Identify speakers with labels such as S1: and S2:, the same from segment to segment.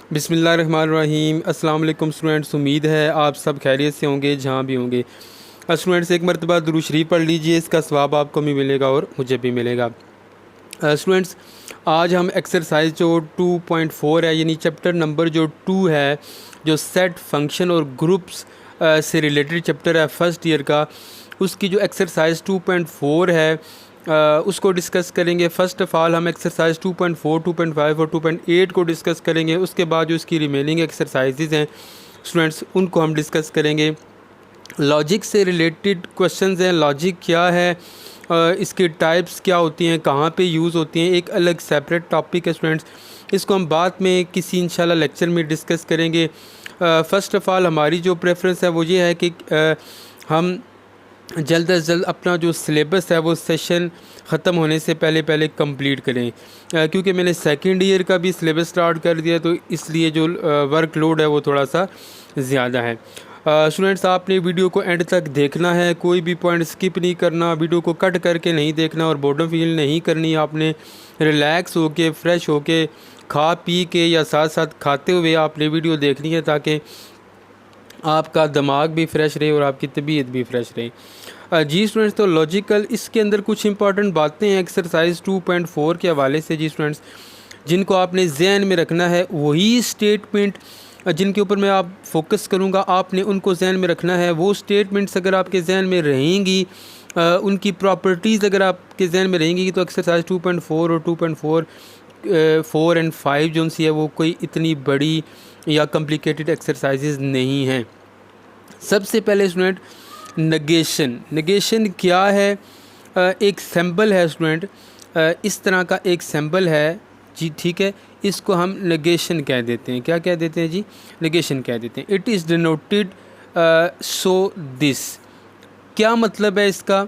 S1: बिस्मिल्लाहिर्रहमानिर्रहीम। अस्सलाम वालेकुम स्टूडेंट्स, उम्मीद है आप सब खैरियत से होंगे जहाँ भी होंगे। स्टूडेंट्स, एक मरतबा दुरूद शरीफ पढ़ लीजिए, इसका सवाब आपको भी मिलेगा और मुझे भी मिलेगा। स्टूडेंट्स, आज हम एक्सरसाइज जो 2.4 है, यानी चैप्टर नंबर जो 2 है, जो सेट फंक्शन और ग्रुप्स से रिलेटेड चैप्टर है फर्स्ट ईयर का, उसकी जो एक्सरसाइज 2.4 है उसको डिस्कस करेंगे। फ़र्स्ट ऑफ़ ऑल हम एक्सरसाइज 2.4, 2.5 और 2.8 को डिस्कस करेंगे। उसके बाद जो इसकी रिमेनिंग एक्सरसाइजेज हैं स्टूडेंट्स, उनको हम डिस्कस करेंगे। लॉजिक से रिलेटेड क्वेश्चंस हैं, लॉजिक क्या है, इसकी टाइप्स क्या होती हैं, कहाँ पे यूज़ होती हैं, एक अलग सेपरेट टॉपिक है स्टूडेंट्स। इसको हम बाद में किसी इंशाल्लाह लेक्चर में डिस्कस करेंगे। फ़र्स्ट ऑफ़ ऑल हमारी जो प्रेफरेंस है वो ये है कि हम जल्द अज जल्द अपना जो सिलेबस है वो सेशन ख़त्म होने से पहले पहले कंप्लीट करें, क्योंकि मैंने सेकंड ईयर का भी सिलेबस स्टार्ट कर दिया, तो इसलिए जो वर्कलोड है वो थोड़ा सा ज़्यादा है। स्टूडेंट्स, आपने वीडियो को एंड तक देखना है, कोई भी पॉइंट स्किप नहीं करना, वीडियो को कट करके नहीं देखना और बोर्डम फील नहीं करनी। आपने रिलैक्स होके फ्रेश होके खा पी के या साथ साथ खाते हुए आपने वीडियो देखनी है, ताकि आपका दिमाग भी फ्रेश रहे और आपकी तबीयत भी फ्रेश रहे। जी स्टूडेंट्स, तो लॉजिकल इसके अंदर कुछ इंपॉर्टेंट बातें हैं एक्सरसाइज 2.4 के हवाले से जी स्टूडेंट्स, जिनको आपने जहन में रखना है। वही स्टेटमेंट जिनके ऊपर मैं आप फोकस करूंगा, आपने उनको जहन में रखना है। वो स्टेटमेंट्स अगर आपके जहन में रहेंगी, उनकी प्रॉपर्टीज़ अगर आपके जहन में रहेंगी, तो एक्सरसाइज 2.4 और 2.4 4 एंड 5 जो सी है वो कोई इतनी बड़ी या कॉम्प्लिकेटेड एक्सरसाइजेज नहीं हैं। सबसे पहले स्टूडेंट, नेगेशन क्या है? एक सिंबल है स्टूडेंट, इस तरह का एक सिंबल है जी, ठीक है, इसको हम नेगेशन कह देते हैं। क्या कह देते हैं जी? नेगेशन कह देते हैं। It is denoted so this. क्या मतलब है इसका?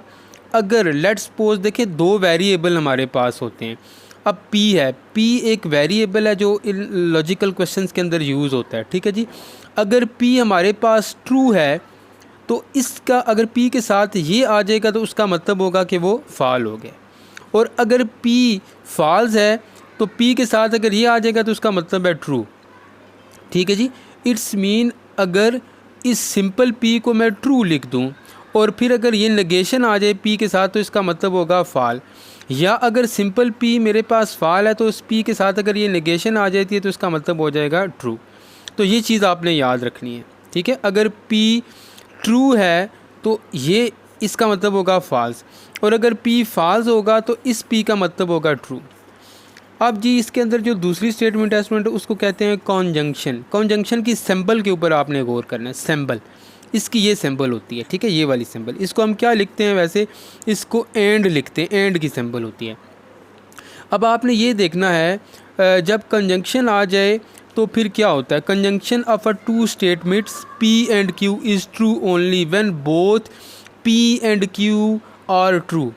S1: अगर लेट्स सपोज देखें, दो वेरिएबल हमारे पास होते हैं। अब p है, p एक वेरिएबल है जो इन लॉजिकल क्वेश्चंस के अंदर यूज़ होता है, ठीक है जी। अगर p हमारे पास ट्रू है तो इसका अगर p के साथ ये आ जाएगा तो उसका मतलब होगा कि वो फाल हो गया, और अगर p फॉल्स है तो p के साथ अगर ये आ जाएगा तो उसका मतलब है ट्रू, ठीक है जी। इट्स मीन अगर इस सिंपल p को मैं ट्रू लिख दूं और फिर अगर ये नेगेशन आ जाए p के साथ तो इसका मतलब होगा फाल, या अगर सिंपल p मेरे पास फाल है तो उस p के साथ अगर ये नेगेशन आ जाती है तो इसका मतलब हो जाएगा ट्रू। तो ये चीज़ आपने याद रखनी है, ठीक है। अगर p ट्रू है तो ये इसका मतलब होगा फाल्स, और अगर p फाल्स होगा तो इस p का मतलब होगा ट्रू। अब जी इसके अंदर जो दूसरी स्टेटमेंट है स्टूडेंट, उसको कहते हैं कॉन्जंक्शन। कॉन्जंक्शन की सिंबल के ऊपर आपने गौर करना है। सिंबल, इसकी ये सिंबल होती है, ठीक है, ये वाली सिंबल। इसको हम क्या लिखते हैं वैसे? इसको एंड लिखते हैं, एंड की सिंबल होती है। अब आपने ये देखना है, जब कंजंक्शन आ जाए तो फिर क्या होता है? Conjunction of a two statements p and q is true only when both p and q are true.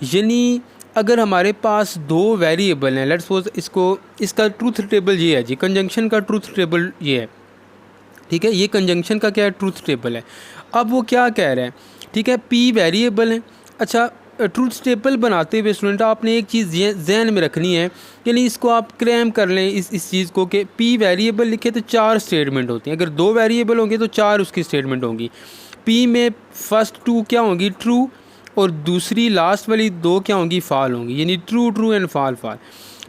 S1: यानी अगर हमारे पास दो वेरिएबल हैं, लेट्स सपोज इसका ट्रूथ टेबल ये है जी, कंजंक्शन का ट्रूथ टेबल ये है, ठीक है। ये कंजंक्शन का क्या है? ट्रूथ टेबल है। अब वो क्या कह रहे हैं, ठीक है, p वेरिएबल है। अच्छा, ट्रूथ टेबल बनाते हुए स्टूडेंट आपने एक चीज़ जहन में रखनी है, यानी इसको आप क्रैम कर लें इस चीज़ को कि p वेरिएबल लिखे तो 4 स्टेटमेंट होती हैं। अगर दो वेरिएबल होंगे तो 4 उसकी स्टेटमेंट होंगी। p में फर्स्ट 2 क्या होंगी? ट्रू, और दूसरी लास्ट वाली 2 क्या होंगी? फाल होंगी, यानी ट्रू ट्रू एंड फाल फाल।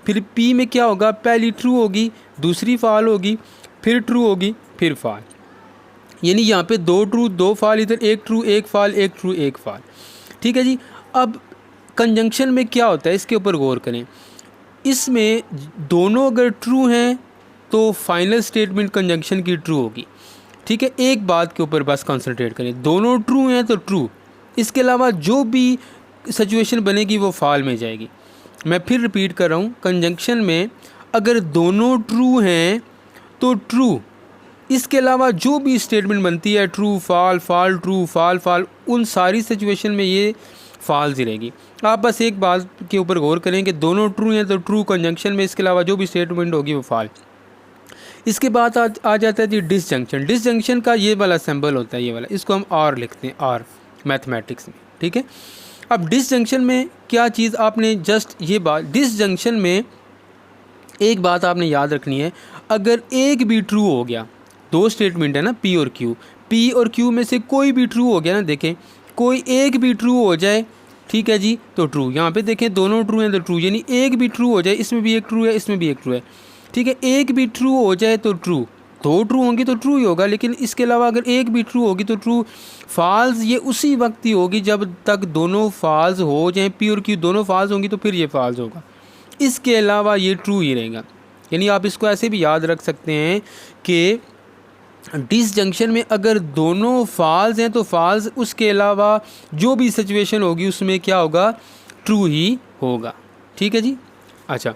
S1: फिर p में क्या होगा? पहली ट्रू होगी, दूसरी फाल होगी, फिर ट्रू होगी, फिर फाल। यानी यहाँ पे 2 ट्रू 2 फाल, इधर 1 ट्रू 1 फाल, 1 ट्रू 1 फाल, ठीक है जी। अब कंजंक्शन में क्या होता है, इसके ऊपर गौर करें। इसमें दोनों अगर ट्रू हैं तो फाइनल स्टेटमेंट कंजंक्शन की ट्रू होगी, ठीक है। एक बात के ऊपर बस कंसंट्रेट करें, दोनों ट्रू हैं तो ट्रू, इसके अलावा जो भी सिचुएशन बनेगी वो फाल में जाएगी। मैं फिर रिपीट कर रहा हूँ, कंजंक्शन में अगर दोनों ट्रू हैं तो ट्रू, इसके अलावा जो भी स्टेटमेंट बनती है ट्रू फाल फाल ट्रू फाल फाल, उन सारी सिचुएशन में ये फाल्स ही रहेगी। आप बस एक बात के ऊपर गौर करें कि दोनों ट्रू हैं तो ट्रू कंजंक्शन में, इसके अलावा जो भी स्टेटमेंट होगी वो फाल। इसके बाद आ जाता है जी डिसजंक्शन। डिसजंक्शन का ये वाला सिंबल होता है, ये वाला, इसको हम आर लिखते हैं, आर मैथमेटिक्स में, ठीक है। अब डिसजंक्शन में क्या चीज़ आपने जस्ट ये बात, डिसजंक्शन में एक बात आपने याद रखनी है, अगर एक भी ट्रू हो गया, दो स्टेटमेंट है ना पी और क्यू, पी और क्यू में से कोई भी ट्रू हो गया ना, देखें कोई एक भी ट्रू हो जाए, ठीक है जी, तो ट्रू। यहाँ पे देखें दोनों ट्रू हैं तो ट्रू, यानी एक भी ट्रू हो जाए, इसमें भी एक ट्रू है, इसमें भी एक ट्रू है, ठीक है, एक भी ट्रू हो जाए तो ट्रू, दो ट्रू होंगी तो ट्रू ही होगा, लेकिन इसके अलावा अगर एक भी ट्रू होगी तो ट्रू। फॉल्स ये उसी वक्त ही होगी जब तक दोनों फॉल्स हो जाए, पी और क्यू दोनों फॉल्स होंगी तो फिर ये फॉल्स होगा, इसके अलावा ये ट्रू ही रहेगा। यानी आप इसको ऐसे भी याद रख सकते हैं कि डिसजंक्शन में अगर दोनों फॉल्स हैं तो फॉल्स, उसके अलावा जो भी सिचुएशन होगी उसमें क्या होगा, ट्रू ही होगा, ठीक है जी। अच्छा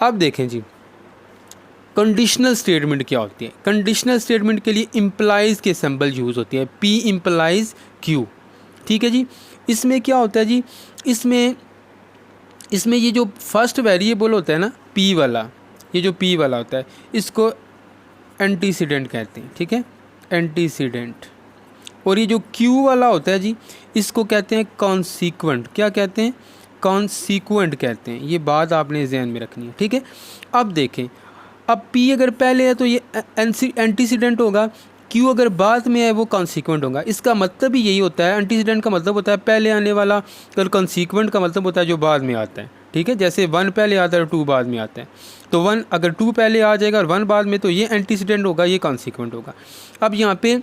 S1: अब देखें जी कंडीशनल स्टेटमेंट क्या होती है। कंडीशनल स्टेटमेंट के लिए इम्प्लाइज के सिंबल यूज़ होती है, पी इम्प्लाइज क्यू, ठीक है जी। इसमें क्या होता है जी, इसमें ये जो फर्स्ट वेरिएबल होता है ना पी वाला, ये जो पी वाला होता है इसको एंटीसीडेंट कहते हैं, ठीक है, एंटीसीडेंट। और ये जो क्यू वाला होता है जी इसको कहते हैं कॉन्सिक्वेंट। क्या कहते हैं, कॉन्सिक्वेंट कहते हैं। ये बात आपने ध्यान में रखनी है, ठीक है। अब देखें, अब P अगर पहले है तो ये एंटीसीडेंट होगा, Q अगर बाद में है वो कॉन्सिक्वेंट होगा। इसका मतलब ही यही होता है, एंटीसीडेंट का मतलब होता है पहले आने वाला, और कॉन्सिक्वेंट का मतलब होता है जो बाद में आता है, ठीक है। जैसे 1 पहले आता है और 2 बाद में आता है, तो 1 अगर 2 पहले आ जाएगा और 1 बाद में तो ये एंटीसीडेंट होगा, ये कॉन्सिक्वेंट होगा। अब यहाँ पे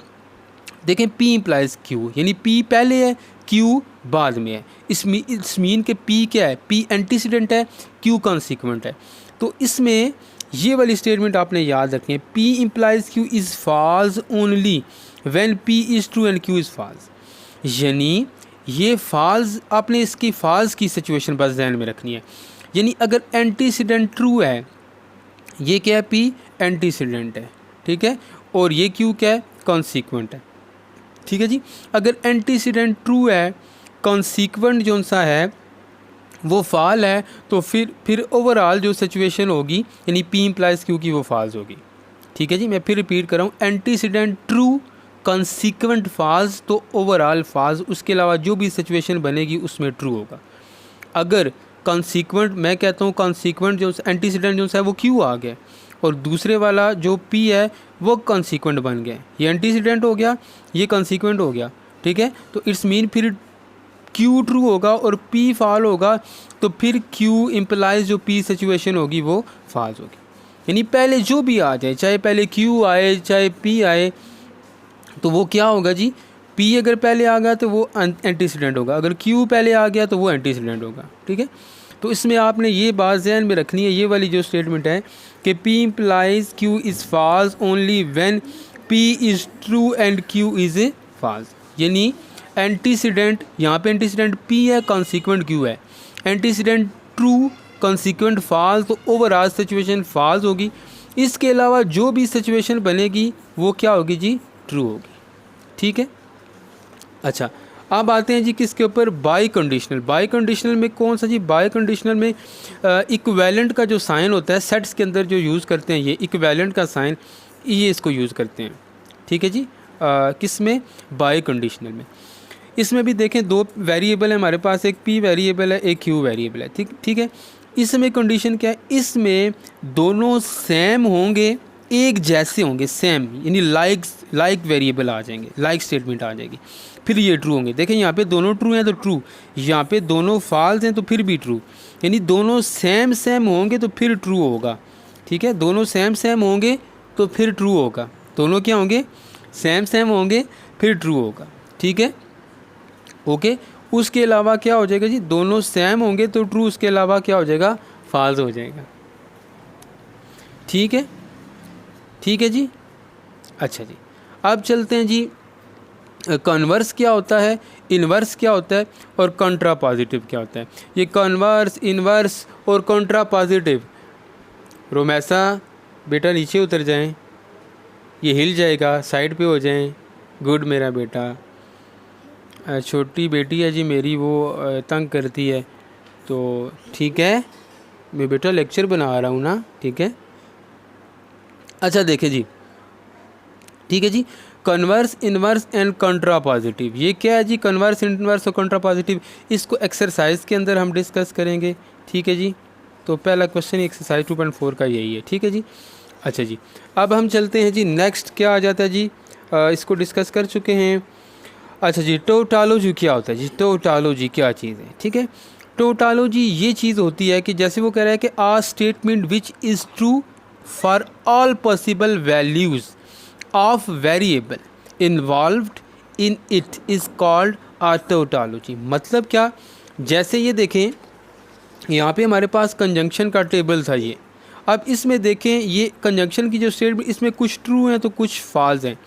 S1: देखें P इम्प्लाइज Q, यानी P पहले है Q बाद में है। इस मीन के P क्या है, P एंटीसीडेंट है, Q कॉन्सिक्वेंट है। तो इसमें ये वाली स्टेटमेंट आपने याद रखनी है, P implies Q is false only when P is true and Q is false. यानी ये फॉल्स, आपने इसकी फॉल्स की सिचुएशन बस ध्यान में रखनी है। यानी अगर एंटीसीडेंट ट्रू है, ये क्या है, P एंटीसीडेंट है, ठीक है, और ये Q क्या है, कॉन्सिक्वेंट है, ठीक है जी। अगर एंटीसीडेंट ट्रू है, कॉन्सिक्वेंट जो सा है वो फॉल है, तो फिर ओवरऑल जो सिचुएशन होगी यानी P इम्प्लाइज Q की वो फॉल्स होगी, ठीक है जी। मैं फिर रिपीट कर रहा हूँ, एंटीसीडेंट ट्रू, कॉन्सिक्वेंट फॉल्स, तो ओवरऑल फॉल्स, उसके अलावा जो भी सिचुएशन बनेगी उसमें ट्रू होगा। अगर कॉन्सिक्वेंट, मैं कहता हूँ कॉन्सिक्वेंट जो एंटीसीडेंट जो है वो Q आ गया और दूसरे वाला जो P है वो कॉन्सिक्वेंट बन गया, ये एंटीसीडेंट हो गया, ये कॉन्सिक्वेंट हो गया, ठीक है। तो इट्स मीन फिर Q ट्रू होगा और P फॉल होगा, तो फिर Q इम्प्लाइज जो P सिचुएशन होगी वो फॉल्स होगी। यानी पहले जो भी आ जाए, चाहे पहले Q आए चाहे P आए, तो वो क्या होगा जी, P अगर पहले आ गया तो वो एंटीसीडेंट होगा, अगर Q पहले आ गया तो वो एंटीसीडेंट होगा, ठीक है। तो इसमें आपने ये बात ध्यान में रखनी है, ये वाली जो स्टेटमेंट है कि P implies Q is false only when P is true and Q is false. यानी एंटीसीडेंट, यहाँ पे एंटीसीडेंट P है, कॉन्सिक्वेंट Q है, एंटीसीडेंट ट्रू, कॉन्सिक्वेंट फॉल्स, तो ओवरऑल सिचुएशन फॉल्स होगी। इसके अलावा जो भी सिचुएशन बनेगी वो क्या होगी जी, ट्रू होगी, ठीक है। अच्छा अब आते हैं जी किसके ऊपर, बाई कंडीशनल। बाई कंडीशनल में कौन सा जी, बाई कंडीशनल में इक्विवेलेंट का जो साइन होता है सेट्स के अंदर जो यूज़ करते हैं, ये इक्विवेलेंट का साइन, ये इसको यूज़ करते हैं, ठीक है जी। किस में, बाई कंडीशनल में। इसमें भी देखें दो वेरिएबल है हमारे पास, एक P वेरिएबल है, एक Q वेरिएबल है, ठीक है। इसमें कंडीशन क्या है, इसमें दोनों सेम होंगे, एक जैसे होंगे, सेम, यानी लाइक वेरिएबल आ जाएंगे, लाइक स्टेटमेंट आ जाएगी, फिर ये ट्रू होंगे। देखें यहाँ पे दोनों ट्रू हैं तो ट्रू, यहाँ पे दोनों फॉल्स हैं तो फिर भी ट्रू, यानी दोनों सेम होंगे तो फिर ट्रू होगा, ठीक है। दोनों सेम होंगे तो फिर ट्रू होगा, दोनों क्या होंगे, सेम होंगे फिर ट्रू होगा, ठीक है, ओके। उसके अलावा क्या हो जाएगा जी, दोनों सेम होंगे तो ट्रू, उसके अलावा क्या हो जाएगा, फॉल्स हो जाएगा, ठीक है जी। अच्छा जी अब चलते हैं जी, कन्वर्स क्या होता है, इन्वर्स क्या होता है और कंट्रा पॉजिटिव क्या होता है। ये कन्वर्स, इन्वर्स और कंट्रा पॉजिटिव, रोमैसा बेटा नीचे उतर जाएं, ये हिल जाएगा, साइड पे हो जाएं, गुड मेरा बेटा। छोटी बेटी है जी मेरी, वो तंग करती है, तो ठीक है, मैं बेटा लेक्चर बना रहा हूँ ना, ठीक है। अच्छा देखे जी, ठीक है जी, converse, inverse and contrapositive, ये क्या है जी, कन्वर्स, इन्वर्स और कंट्रा पॉजिटिव, इसको एक्सरसाइज के अंदर हम डिस्कस करेंगे, ठीक है जी। तो पहला क्वेश्चन एक्सरसाइज 2.4 का यही है, ठीक है जी। अच्छा जी, अब हम चलते हैं जी नेक्स्ट, क्या आ जाता है जी, इसको डिस्कस कर चुके हैं। अच्छा जी, टोटालॉजी क्या होता है जी, टोटालॉजी क्या चीज़ है, ठीक है। टोटालॉजी ये चीज़ होती है कि जैसे वो कह रहा है कि a statement which is true for all possible values of variable involved in it is called a tautology. मतलब क्या, जैसे ये देखें यहाँ पे हमारे पास कंजंक्शन का टेबल था ये, अब इसमें देखें ये कंजंक्शन की जो स्टेटमेंट, इसमें कुछ ट्रू हैं तो कुछ फॉल्स हैं।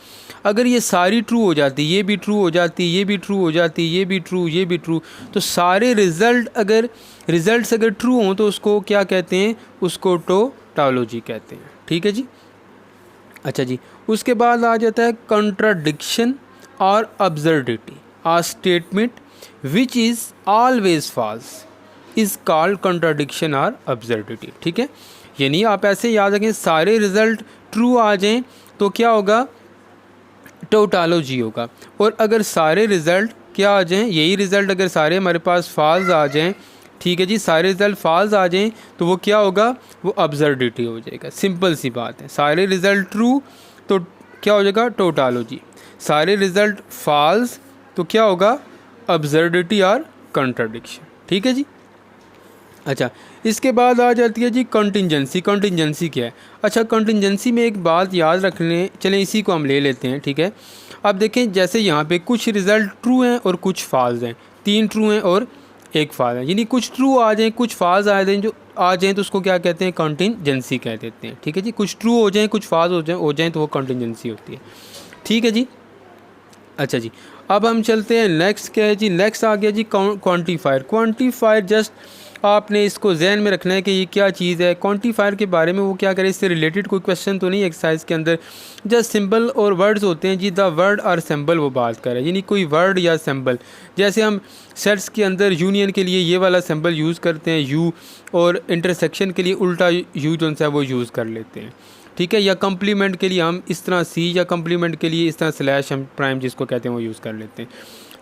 S1: अगर ये सारी ट्रू हो जाती, ये भी ट्रू हो जाती, ये भी ट्रू हो जाती, ये भी ट्रू, ये भी ट्रू, तो सारे रिजल्ट्स अगर ट्रू हों तो उसको क्या कहते हैं, उसको टोटालॉजी कहते हैं, ठीक है जी। अच्छा जी, उसके बाद आ जाता है कॉन्ट्राडिक्शन और absurdity. A statement which is always false is called contradiction और अब्सर्डिटी, ठीक है। यानी आप ऐसे याद रखें, सारे रिज़ल्ट ट्रू आ जाएं तो क्या होगा, टोटालॉजी होगा। और अगर सारे रिज़ल्ट क्या आ जाएं, यही रिज़ल्ट अगर सारे हमारे पास फॉल्स आ जाएं, ठीक है जी, सारे रिज़ल्ट फॉल्स आ जाएं तो वो क्या होगा, वो अब्सर्डिटी हो जाएगा। सिंपल सी बात है, सारे रिज़ल्ट ट्रू तो क्या हो जाएगा, टोटालॉजी। सारे रिज़ल्ट फॉल्स तो क्या होगा, अब्सर्डिटी और कॉन्ट्राडिक्शन, ठीक है जी। अच्छा, इसके बाद आ जाती है जी कंटिंजेंसी। कंटिंजेंसी क्या है? अच्छा, कंटिंजेंसी में एक बात याद रखने, चलें इसी को हम ले लेते हैं, ठीक है। अब देखें, जैसे यहाँ पे कुछ रिज़ल्ट ट्रू हैं और कुछ फॉल्स हैं, 3 ट्रू हैं और 1 फॉल्स है, यानी कुछ ट्रू आ जाएँ कुछ फॉल्स आ जाएँ, जो आ जाएँ तो उसको क्या कहते हैं, कंटिंजेंसी कह देते हैं, ठीक है जी। कुछ ट्रू हो जाएँ कुछ फॉल्स हो जाएँ तो वो कंटिंजेंसी होती है, ठीक है जी। अच्छा जी, अब हम चलते हैं नेक्स्ट, क्या है जी, नेक्स्ट आ गया जी क्वांटिफायर। क्वांटिफायर जस्ट आपने इसको जहन में रखना है कि ये क्या चीज़ है। क्वांटिफायर के बारे में वो क्या करें, इससे रिलेटेड कोई क्वेश्चन तो नहीं एक्सरसाइज के अंदर, जस्ट सिंबल और वर्ड्स होते हैं जी, द वर्ड और सिंबल वो बात करें, यानी कोई वर्ड या सिंबल। जैसे हम सेट्स के अंदर यूनियन के लिए ये वाला सिंबल यूज़ करते हैं यू, और इंटरसेक्शन के लिए उल्टा यू जो है वो यूज़ कर लेते हैं, ठीक है। या कम्प्लीमेंट के लिए हम इस तरह सी, या कम्प्लीमेंट के लिए इस तरह स्लैश हम प्राइम जिसको कहते हैं वो यूज़ कर लेते हैं।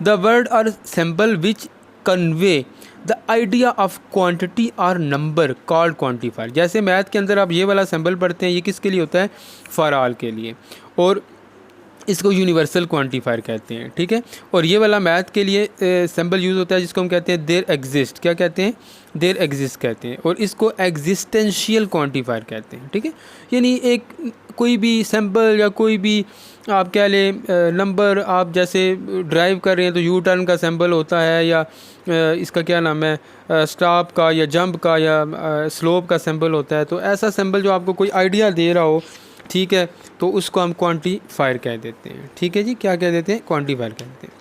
S1: द वर्ड और symbol which convey the idea of quantity और नंबर कॉल्ड क्वांटिफायर। जैसे मैथ के अंदर आप ये वाला सिंबल पढ़ते हैं, ये किसके लिए होता है, फॉर ऑल के लिए, और इसको यूनिवर्सल क्वांटिफायर कहते हैं, ठीक है। और ये वाला मैथ के लिए सिंबल यूज़ होता है जिसको हम कहते हैं देयर एग्जिस्ट, क्या कहते हैं, देयर एग्जिस्ट कहते हैं, और इसको एग्जिस्टेंशियल क्वांटिफायर कहते हैं, ठीक है। यानी एक कोई भी सिंबल या कोई भी आप कह लें नंबर, आप जैसे ड्राइव कर रहे हैं तो यू टर्न का सिंबल होता है, या इसका क्या नाम है, स्टॉप का या जंप का या स्लोप का सिंबल होता है। तो ऐसा सिंबल जो आपको कोई आइडिया दे रहा हो, ठीक है, तो उसको हम क्वांटिफायर कह देते हैं, ठीक है जी। क्या कह देते हैं, क्वांटिफायर कहते हैं।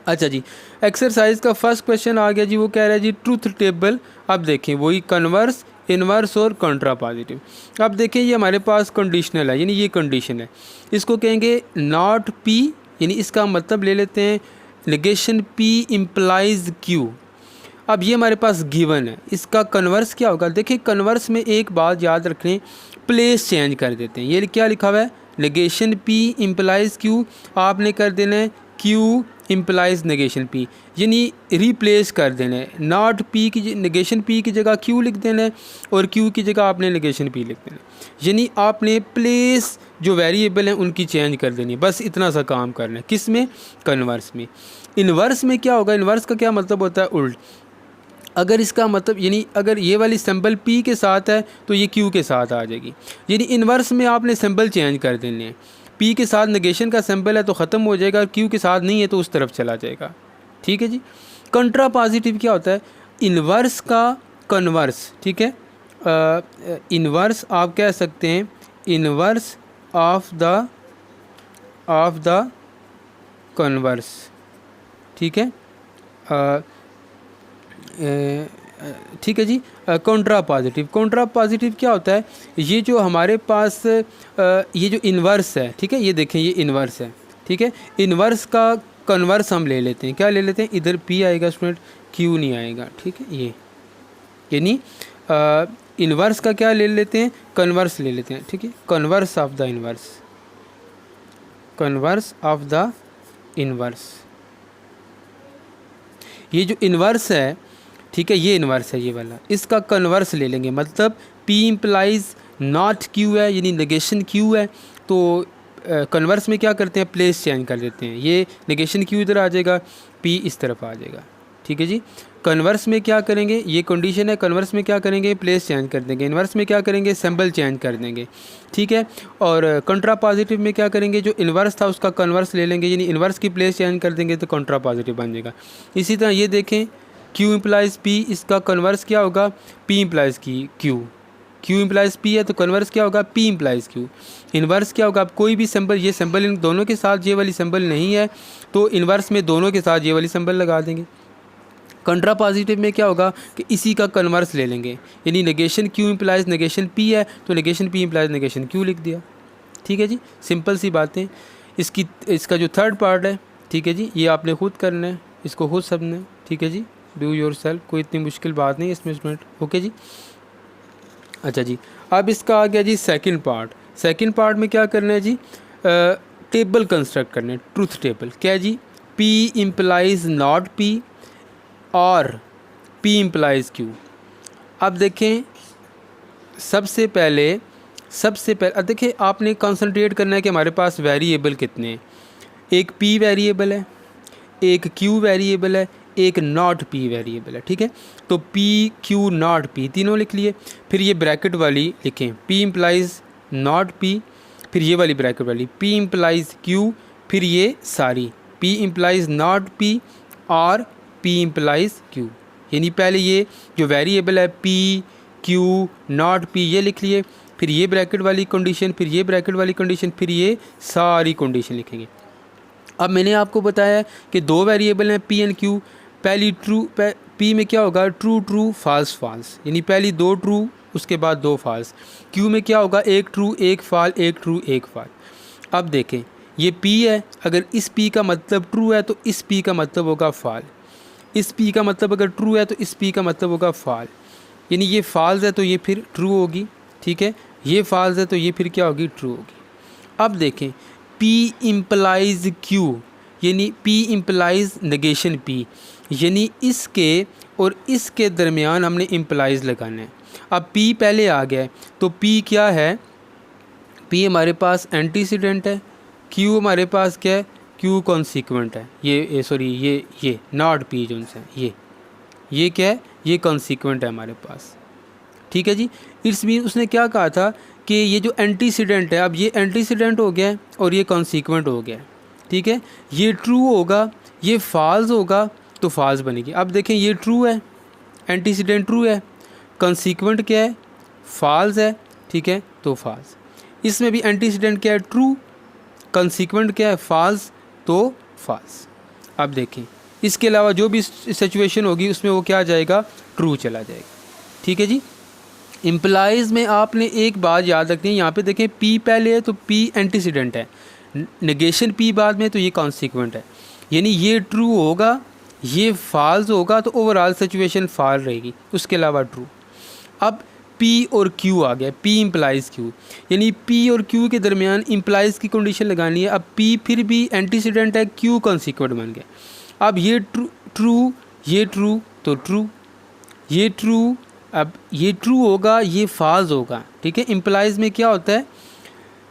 S1: अच्छा जी, एक्सरसाइज का फर्स्ट क्वेश्चन आ गया जी, वो कह रहा है जी ट्रूथ टेबल। अब देखें वही कन्वर्स, इन्वर्स और कंट्रा पॉजिटिव। अब देखें ये हमारे पास कंडीशनल है, यानी ये कंडीशन है, इसको कहेंगे नॉट पी, यानी इसका मतलब ले लेते हैं नेगेशन पी इम्प्लाइज क्यू। अब ये हमारे पास गिवन है, इसका कन्वर्स क्या होगा। देखिए कन्वर्स में एक बात याद रखें, प्लेस चेंज कर देते हैं। ये क्या लिखा हुआ है, नेगेशन पी इम्प्लाइज क्यू, आपने कर देना है क्यू इम्प्लाइज नेगेशन पी, यानी रिप्लेस कर देना है। नॉट पी की नेगेशन पी की जगह क्यू लिख देना है, और क्यू की जगह आपने नेगेशन पी लिख देना है, यानी आपने प्लेस जो वेरिएबल हैं उनकी चेंज कर देनी है। बस इतना सा काम करना है, किस में, कन्वर्स में। इन्वर्स में क्या होगा, इन्वर्स का क्या मतलब होता है, उल्ट। अगर इसका मतलब, यानी अगर ये वाली सिंबल P के साथ है तो ये Q के साथ आ जाएगी, यानी इन्वर्स में आपने सिंबल चेंज कर देने हैं। P के साथ नेगेशन का सिंबल है तो ख़त्म हो जाएगा, और Q के साथ नहीं है तो उस तरफ चला जाएगा, ठीक है जी। कंट्रा पॉजिटिव क्या होता है, इन्वर्स का कन्वर्स, ठीक है। इन्वर्स आप कह सकते हैं इन्वर्स ऑफ द कन्वर्स, ठीक है, ठीक है जी। कंट्रा पॉजिटिव, कंट्रा पॉजिटिव क्या होता है, ये जो हमारे पास ये जो इन्वर्स है, ठीक है, ये देखें ये इन्वर्स है, ठीक है। इन्वर्स का कन्वर्स हम ले लेते हैं, क्या ले लेते हैं, इधर P आएगा स्टूडेंट, Q नहीं आएगा, ठीक है। ये यानी इन्वर्स का क्या ले लेते हैं, कन्वर्स ले लेते हैं, ठीक है। Converse of the inverse, converse of the inverse. ये जो इन्वर्स है ठीक है, ये इन्वर्स है ये वाला। इसका कन्वर्स ले लेंगे, मतलब P इम्प्लाइज नॉट Q है, यानी नेगेशन Q है, तो कन्वर्स में क्या करते हैं, प्लेस चेंज कर देते हैं। ये नेगेशन Q इधर आ जाएगा, P इस तरफ आ जाएगा। ठीक है जी। कन्वर्स में क्या करेंगे, ये कंडीशन है, कन्वर्स में क्या करेंगे, प्लेस चेंज कर देंगे। इन्वर्स में क्या करेंगे, सिंबल चेंज कर देंगे। ठीक है। और कंट्रा पॉजिटिव में क्या करेंगे, जो इन्वर्स था उसका कन्वर्स ले लेंगे, यानी इन्वर्स की प्लेस चेंज कर देंगे तो कंट्रा पॉजिटिव बन जाएगा। इसी तरह ये देखें, Q इम्प्लाइज P, इसका कन्वर्स क्या होगा, P implies Q। Q implies P है तो कन्वर्स क्या होगा, P इम्प्लाइज Q। इन्वर्स क्या होगा, अब कोई भी सिंबल, ये सिंबल इन दोनों के साथ ये वाली सिंबल नहीं है तो इन्वर्स में दोनों के साथ ये वाली सिंबल लगा देंगे। कंट्रा पॉजिटिव में क्या होगा कि इसी का कन्वर्स ले लेंगे, यानी negation Q implies negation P है तो negation P implies negation Q लिख दिया। ठीक है जी, सिंपल सी बातें। इसका जो थर्ड पार्ट है, ठीक है जी, ये आपने खुद करना है, इसको खुद समझना है। ठीक है जी, डू योर सेल्फ, कोई इतनी मुश्किल बात नहीं इसमें स्टूडेंट। ओके जी। अच्छा जी, अब इसका आ गया जी सेकंड पार्ट। सेकंड पार्ट में क्या करना है जी, टेबल कंस्ट्रक्ट करना है, ट्रूथ टेबल। क्या है जी, P इम्प्लाइज नॉट P और P इम्प्लाइज Q। अब देखें, सबसे पहले देखिए आपने कंसंट्रेट करना है कि हमारे पास वेरिएबल कितने हैं। एक P वेरिएबल है, एक Q वेरिएबल है, एक नॉट P वेरिएबल है। ठीक है, तो P Q नॉट P तीनों लिख लिए। फिर ये ब्रैकेट वाली लिखें, P इम्प्लाइज नॉट P, फिर ये वाली ब्रैकेट वाली P इम्प्लाइज Q, फिर ये सारी P इम्प्लाइज नॉट P और P इम्प्लाइज Q। यानी पहले ये जो वेरिएबल है P Q नॉट P ये लिख लिए, फिर ये ब्रैकेट वाली कंडीशन, फिर ये ब्रैकेट वाली कंडीशन, फिर ये सारी कंडीशन लिखेंगे। अब मैंने आपको बताया कि दो वेरिएबल हैं P एंड Q। पहली P में क्या होगा, ट्रू ट्रू फाल्स फाल्स, यानी पहली दो ट्रू उसके बाद दो फाल्स। Q में क्या होगा, एक ट्रू एक फाल, एक ट्रू एक फाल। अब देखें, ये P है, अगर इस P का मतलब ट्रू है तो इस P का मतलब होगा फाल। इस P का मतलब अगर ट्रू है तो इस P का मतलब होगा फाल, यानी ये फाल्स है तो ये फिर ट्रू होगी। ठीक है, ये फाल्स है तो ये फिर क्या होगी, ट्रू होगी। अब देखें, P इम्प्लाइज Q, यानी P इम्प्लाइज नेगेशन P, यानी इसके और इसके दरमियान हमने इम्प्लाइज लगाना है। अब P पहले आ गया है तो P क्या है, P हमारे पास एंटीसीडेंट है, Q हमारे पास क्या है, Q कॉन्सिक्वेंट है। ये नॉट P जो है ये क्या है, ये कॉन्सिक्वेंट है हमारे पास। ठीक है जी। इट्स मीन उसने क्या कहा था कि ये जो एंटीसीडेंट है, अब ये एंटीसीडेंट हो गया है और ये कॉन्सिक्वेंट हो गया है। ठीक है, ये ट्रू होगा, ये फॉल्स होगा तो फॉल्स बनेगी। अब देखें, ये ट्रू है, एंटीसीडेंट ट्रू है, कॉन्सिक्वेंट क्या है, फॉल्स है। ठीक है, तो फॉल्स। इसमें भी एंटीसीडेंट क्या है, ट्रू, कॉन्सिक्वेंट क्या है, फॉल्स, तो फॉल्स। अब देखें, इसके अलावा जो भी सिचुएशन होगी उसमें वो क्या आ जाएगा, ट्रू चला जाएगा। ठीक है जी। इम्प्लाइज में आपने एक बात याद रखनी है, यहाँ पे देखें P पहले है तो P एंटीसीडेंट है, नेगेशन P बाद में तो ये कॉन्सिक्वेंट है, यानी ये ट्रू होगा, ये फॉल्स होगा तो ओवरऑल सिचुएशन फॉल रहेगी, उसके अलावा ट्रू। अब P और Q आ गया, P इम्प्लाइज Q, यानी P और Q के दरमियान इम्प्लाइज की कंडीशन लगानी है। अब P फिर भी एंटीसीडेंट है, Q कॉन्सिक्वेंट बन गया। अब ये ट्रू ये ट्रू तो ट्रू, ये ट्रू, अब ये ट्रू होगा, ये फॉल्स होगा। ठीक है, इम्प्लाइज में क्या होता है,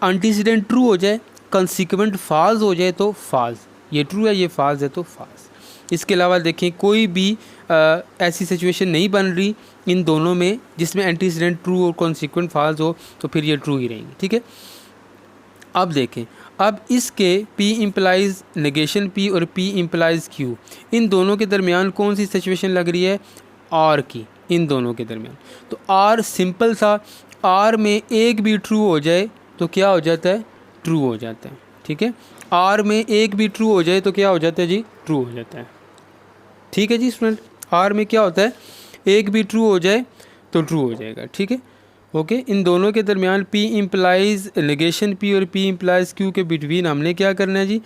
S1: एंटीसीडेंट ट्रू हो जाए, कॉन्सिक्वेंट फॉल्स हो जाए तो फॉल्स, ये ट्रू है ये फॉल्स है तो फॉल्स। इसके अलावा देखें, कोई भी ऐसी सिचुएशन नहीं बन रही इन दोनों में जिसमें एंटीसीडेंट ट्रू और कॉन्सिक्वेंट फॉल्स हो, तो फिर ये ट्रू ही रहेंगी। ठीक है, अब देखें, अब इसके P इम्प्लाइज नेगेशन P और P इम्प्लाइज Q, इन दोनों के दरमियान कौन सी सिचुएशन लग रही है, R की, इन दोनों के दरमियान। तो R सिंपल था, R में एक भी ट्रू हो जाए तो क्या हो जाता है, ट्रू हो जाता है। ठीक है, R में एक भी ट्रू हो जाए तो क्या हो जाता है जी, ट्रू हो जाता है। ठीक है जी स्टूडेंट, R में क्या होता है, एक भी ट्रू हो जाए तो ट्रू हो जाएगा। ठीक है, ओके। इन दोनों के दरमियान P इम्प्लाइज नेगेशन P और P इम्प्लाइज Q के बिटवीन हमने क्या करना है जी,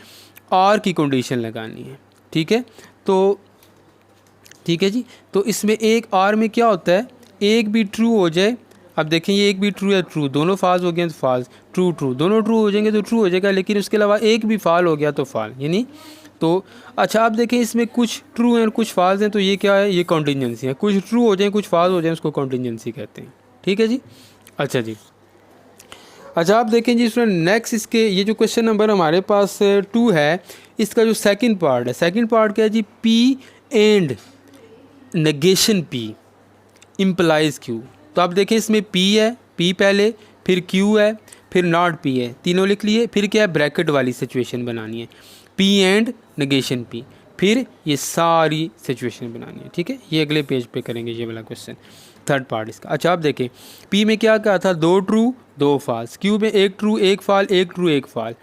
S1: R की कंडीशन लगानी है। ठीक है, तो ठीक है जी, तो इसमें एक R में क्या होता है, एक भी ट्रू हो जाए, अब देखें ये एक भी ट्रू है ट्रू, दोनों फॉल्स हो गए तो फॉल्स, ट्रू ट्रू, दोनों ट्रू हो जाएंगे तो ट्रू हो जाएगा, लेकिन उसके अलावा एक भी फॉल हो गया तो फॉल, यानी तो अच्छा आप देखें इसमें कुछ ट्रू हैं और कुछ फॉल्स हैं, तो ये क्या है, ये कॉन्टीजेंसी है। कुछ ट्रू हो जाए कुछ फॉल्स हो जाए उसको कॉन्टीजेंसी कहते हैं। ठीक है जी। अच्छा जी, अच्छा आप देखें जी स्टूडेंट नेक्स्ट इसके ये जो क्वेश्चन नंबर हमारे पास 2 है, इसका जो सेकंड पार्ट है, सेकंड पार्ट क्या है जी, P and negation P implies Q. तो आप देखें इसमें पी है, पी पहले, फिर क्यू है, फिर नॉट पी है, तीनों लिख लिए, फिर क्या है ब्रैकेट वाली सिचुएशन बनानी है, पी एंड नेगेशन पी, फिर ये सारी सिचुएशन बनानी है। ठीक है, ये अगले पेज पे करेंगे ये वाला क्वेश्चन, थर्ड पार्ट इसका। अच्छा आप देखें पी में क्या कहा था, 2 ट्रू 2 फॉल्स, क्यू में 1 ट्रू 1 फॉल, 1 ट्रू 1 फॉल।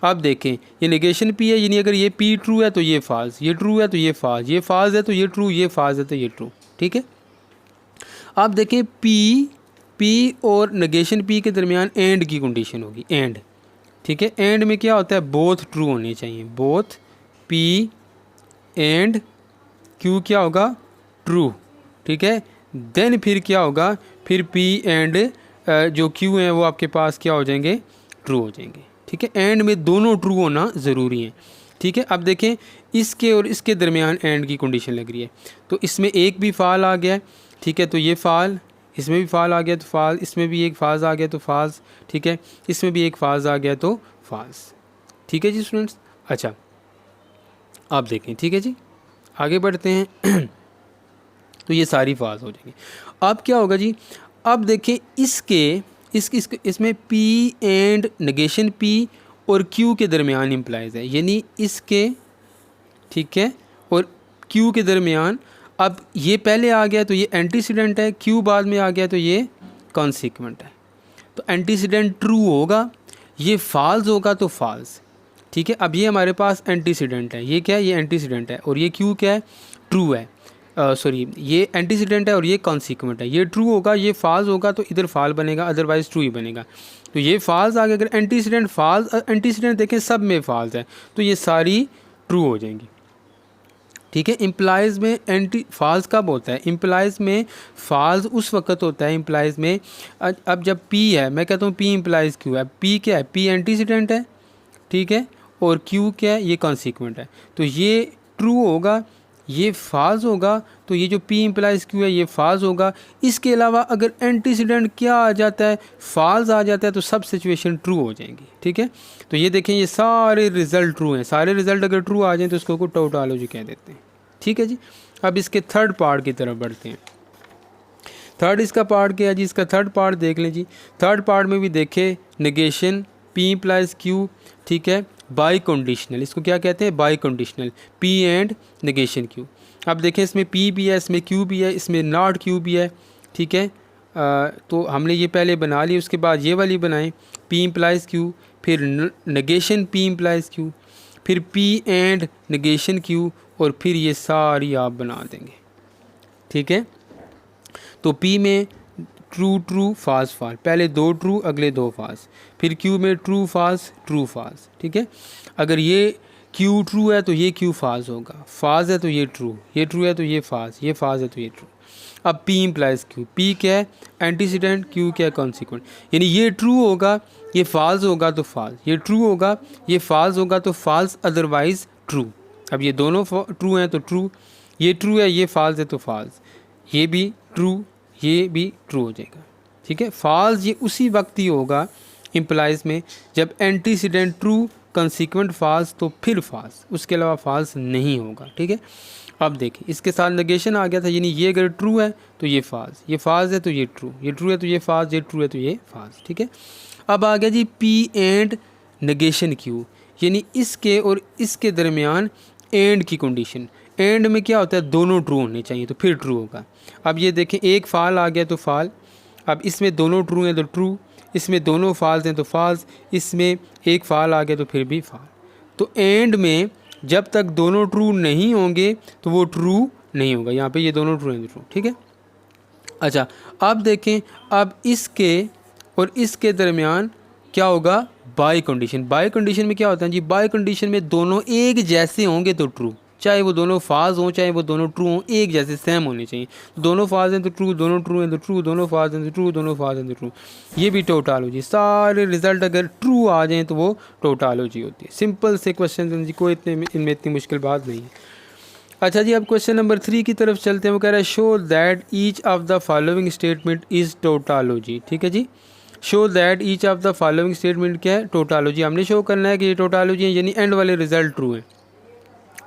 S1: आप देखें ये नेगेशन पी है, यानी अगर ये पी ट्रू है तो ये फॉल्स, ये ट्रू है तो ये फॉल्स, ये फॉल्स है तो ये ट्रू, ये फॉल्स है तो ये ट्रू। ठीक है, आप देखें पी और नेगेशन पी के दरमियान एंड की कंडीशन होगी, एंड। ठीक है, एंड में क्या होता है, बोथ ट्रू होने चाहिए, बोथ पी एंड क्यू क्या होगा, ट्रू। ठीक है, देन फिर क्या होगा, फिर पी एंड जो क्यू हैं वो आपके पास क्या हो जाएंगे, ट्रू हो जाएंगे। ठीक है, एंड में दोनों ट्रू होना ज़रूरी है। ठीक है, अब देखें इसके और इसके दरमियान एंड की कंडीशन लग रही है, तो इसमें एक भी फाल आ गया। ठीक है, तो ये फाल, इसमें भी फाल आ गया तो फाल, इसमें भी एक फाल्स आ गया तो फाल्स। ठीक है, इसमें भी एक फाल्स आ गया तो फाल्स। ठीक है जी स्टूडेंट्स। अच्छा आप देखें, ठीक है जी आगे बढ़ते हैं तो ये सारी फाल्स हो जाएंगी। अब क्या होगा जी, अब देखें इसमें पी एंड नेगेशन पी और क्यू के दरमियान इम्प्लाइज है, यानी इसके, ठीक है, और क्यू के दरमियान। अब ये पहले आ गया तो ये एंटीसीडेंट है, क्यू बाद में आ गया तो ये कॉन्सिक्वेंट है। तो एंटीसीडेंट ट्रू होगा, ये फॉल्स होगा तो फॉल्स। ठीक है, अब ये हमारे पास एंटीसीडेंट है, ये क्या है, ये एंटीसीडेंट है, और ये क्यू क्या है, ट्रू है। सॉरी ये एंटीसीडेंट है और ये कॉन्सिक्वेंट है, ये ट्रू होगा, ये फॉल्स होगा तो इधर फॉल बनेगा, अदरवाइज ट्रू ही बनेगा। तो ये फॉल्स आ गया, अगर एंटीसीडेंट फॉल्स, एंटीसीडेंट देखें सब में फॉल्स है तो ये सारी ट्रू हो जाएंगी। ठीक है, इम्प्लाइज में एंटी फॉल्स कब होता है, इम्प्लाइज में फॉल्स उस वक्त होता है इम्प्लाइज में, अब जब पी है, मैं कहता हूँ पी इम्प्लाइज क्यू है, पी क्या है, पी एंटीसीडेंट है। ठीक है, और क्यू क्या है, ये कॉन्सिक्वेंट है, तो ये ट्रू होगा, ये फॉल्स होगा, तो ये जो पी इम्प्लाइज क्यू है ये फॉल्स होगा। इसके अलावा अगर एंटीसीडेंट क्या आ जाता है, फॉल्स आ जाता है, तो सब सिचुएशन ट्रू हो जाएंगी। ठीक है, तो ये देखें ये सारे रिजल्ट ट्रू हैं, सारे रिजल्ट अगर ट्रू आ जाएं तो इसको टोटोलॉजी कह देते हैं। ठीक है जी, अब इसके थर्ड पार्ट की तरफ बढ़ते हैं। थर्ड इसका पार्ट क्या है जी, इसका थर्ड पार्ट देख लें जी। थर्ड पार्ट में भी देखें नेगेशन पी इम्प्लाइज क्यू, ठीक है, बाई कंडीशनल, इसको क्या कहते हैं, by conditional, P and negation Q. अब देखें इसमें पी भी है, इसमें क्यू भी है, इसमें नॉट क्यू भी है। ठीक है, तो हमने ये पहले बना ली, उसके बाद ये वाली बनाएं, पी इम्प्लाइज क्यू, फिर नेगेशन पी इम्प्लाइज क्यू, फिर पी एंड नेगेशन क्यू, और फिर ये सारी आप बना देंगे। ठीक है, तो पी में ट्रू ट्रू फाल्स फाल, पहले 2 ट्रू अगले 2 फाल्स, फिर क्यू में ट्रू फाल्स ट्रू फाल्स। ठीक है, अगर ये क्यू ट्रू है तो ये क्यू फाल्स होगा, फाल्स है तो ये ट्रू, ये ट्रू है तो ये फाल्स, ये फाल्स है तो ये ट्रू। अब पी इम्प्लाइज क्यू, पी क्या है एंटीसीडेंट, क्यू क्या है कॉन्सिक्वेंट, यानी ये ट्रू होगा, ये फाल्स होगा तो फाल्स, ये ट्रू होगा, ये फाल्स होगा तो फाल्स, अदरवाइज ट्रू। अब ये दोनों ट्रू हैं तो ट्रू, ये ट्रू है ये फाल्स है तो फाल्स, ये भी ट्रू ये भी ट्रू हो जाएगा। ठीक है, फाल्स ये उसी वक्त ही होगा इम्प्लाइज में जब एंटीसीडेंट ट्रू कंसीक्वेंट फाल्स तो फिर फाल्स, उसके अलावा फाल्स नहीं होगा। ठीक है, अब देखिए इसके साथ नेगेशन आ गया था, यानी ये अगर ट्रू है तो ये फाल्स, ये फाल्स है तो ये ट्रू, ये ट्रू है तो ये फाल्स, ये ट्रू है तो ये फाल्स। ठीक है, अब आ गया जी पी एंड नेगेशन क्यू, यानी इसके और इसके दरमियान एंड की कंडीशन। एंड में क्या होता है, दोनों ट्रू होने चाहिए तो फिर ट्रू होगा। अब ये देखें एक फाल आ गया तो फाल, अब इसमें दोनों ट्रू हैं तो ट्रू, इसमें दोनों फाल्स हैं तो फाल्स, इसमें एक फाल आ गया तो फिर भी फाल। तो एंड में जब तक दोनों ट्रू नहीं होंगे तो वो ट्रू नहीं होगा, यहाँ पे ये दोनों ट्रू हैं तो ट्रू। ठीक है, अच्छा अब देखें, अब इसके और इसके दरमियान क्या होगा, बाय कंडीशन। बाय कंडीशन में क्या होता है जी, बाय कंडीशन में दोनों एक जैसे होंगे तो ट्रू, चाहे वो दोनों फाज हों चाहे वो दोनों ट्रू हों, एक जैसे सेम होने चाहिए। दोनों फाज हैं तो ट्रू, दोनों ट्रू हैं तो ट्रू, दोनों फाज हैं तो ट्रू, दोनों फाज हैं तो ट्रू। ये भी टोटालॉजी, सारे रिजल्ट अगर ट्रू आ जाएँ तो वो टोटालॉजी होती है। सिंपल से क्वेश्चन जी, कोई इनमें इतनी मुश्किल बात नहीं है। अच्छा जी, अब क्वेश्चन नंबर 3 की तरफ चलते हैं। वो कह रहा है show that each of the following statement is tautology. ठीक है जी, show that each of the following statement क्या है, टोटालॉजी। हमने शो करना है कि ये टोटालॉजी है, यानी एंड वाले रिजल्ट ट्रू हैं।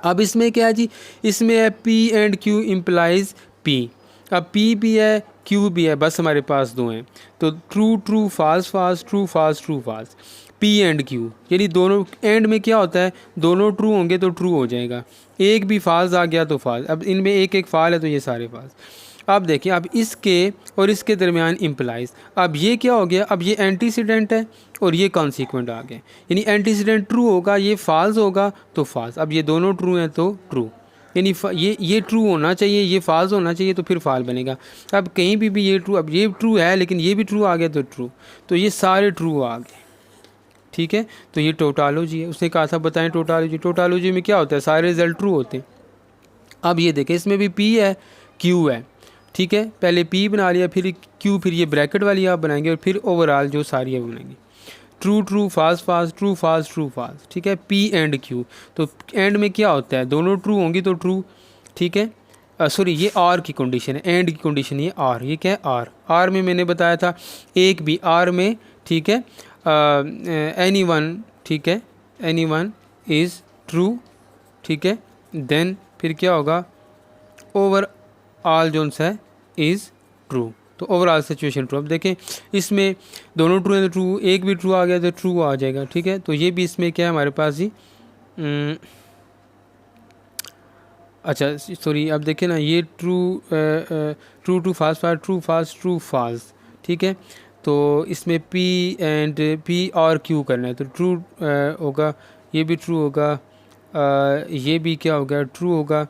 S1: अब इसमें क्या है जी, इसमें है P and Q implies P। अब P भी है Q भी है, बस हमारे पास दो हैं, तो true true false false, true false true false, P and Q, यानी दोनों एंड में क्या होता है, दोनों ट्रू होंगे तो ट्रू हो जाएगा, एक भी फाल्स आ गया तो फाल्स। अब इनमें एक एक फाल है तो ये सारे फाल्स। अब देखिए, अब इसके और इसके दरमियान इम्प्लाइज, अब ये क्या हो गया, अब ये एंटीसीडेंट है और ये कॉन्सिक्वेंट आ गया, यानी एंटीसीडेंट ट्रू होगा, ये फाल्स होगा तो फाल्स। अब ये दोनों ट्रू हैं तो ट्रू, यानी ये ट्रू होना चाहिए, ये फाल्स होना चाहिए तो फिर फाल बनेगा। अब कहीं भी ये ट्रू, अब ये ट्रू है लेकिन ये भी ट्रू आ गया तो ट्रू, तो ये सारे ट्रू आ गए। ठीक है, तो ये टोटालॉजी है। उसने कहा था बताएं टोटालॉजी, टोटालॉजी में क्या होता है, सारे रिजल्ट ट्रू होते हैं। अब ये देखें, इसमें भी P है Q है। ठीक है, पहले P बना लिया, फिर Q, फिर ये ब्रैकेट वाली आप बनाएंगे और फिर ओवरऑल जो सारी है बनाएंगे। True true false false, true false true false. ठीक है, P एंड Q, तो एंड में क्या होता है, दोनों ट्रू होंगी तो ट्रू। ठीक है, सॉरी ये R की कंडीशन है, एंड की कंडीशन ये R, ये क्या है R में मैंने बताया था एक भी R में, ठीक है, एनी वन, ठीक है, एनी वन इज़ ट्रू। ठीक है, देन फिर क्या होगा, ओवर ऑल जोन है इज़ ट्रू, तो ओवरऑल सिचुएशन ट्रू। अब देखें, इसमें दोनों ट्रू हैं तो ट्रू, एक भी ट्रू आ गया तो ट्रू आ जाएगा। ठीक है, तो ये भी इसमें क्या है हमारे पास ही, अच्छा सॉरी, अब देखें ना, ये true to false false, true false true false. ठीक है, तो इसमें P और Q करना है, तो ट्रू होगा, ये भी ट्रू होगा, ये भी क्या होगा, ट्रू होगा।